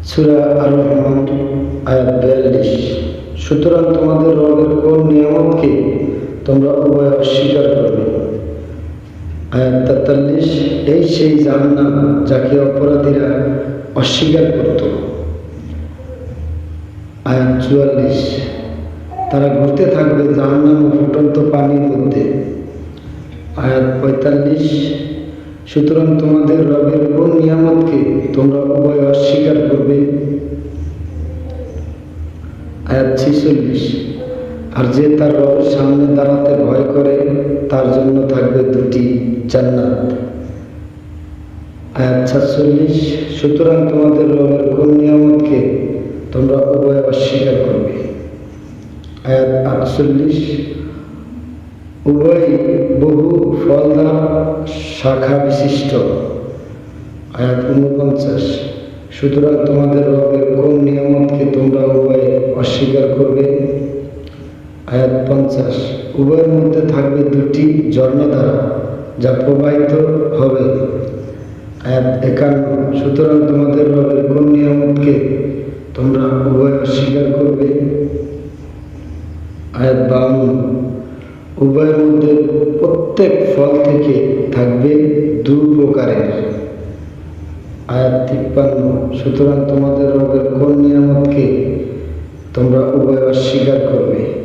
সূরা আর-রহমান আয়াত 42। সুতরাং তোমাদের রবের কোন নিয়ামতকে তোমরা উভয় অস্বীকার করবে। আয়াত 43। এই সেই জাহান্নাম যাকে অপরাধীরা অস্বীকার করত। আয়াত 44। তারা ঘুরতে থাকবে জাহান্নাম ও ফুটন্ত পানির মধ্যে। আয়াত 45। সুতরাং তোমাদের রবের কোন নিয়ামতকে তোমরা উভয় অস্বীকার করবে। আয়াত 46। আর যে তার রবের সামনে দাঁড়াতে ভয় করে তার জন্য থাকবে দুটি জান্নাত। আয়াত 46। সুতরাং তোমাদের রবের কোন নিয়ামতকে তোমরা উভয় অস্বীকার করবে। আয়াত 48। উভয় বহু ফলদার শাখা বিশিষ্ট। আয়াত 49। সুতরাং তোমাদের রবের কোন নিয়ামতকে তোমরা উভয় অস্বীকার করবে। আয়াত 50। উভয়ের মধ্যে থাকবে দুটি ঝর্ণাধারা যা প্রবাহিত হবে। আয়াত 51। সুতরাং তোমাদের রবের কোন নিয়ামতকে তোমরা উভয় অস্বীকার করবে। আয়াত 52। উভয়ের মধ্যে প্রত্যেক ফল থেকে থাকবে দু প্রকারের। আয়াত 53। সুতরাং তোমাদের রবের কোন নিয়ামতকে তোমরা উভয় অস্বীকার করবে।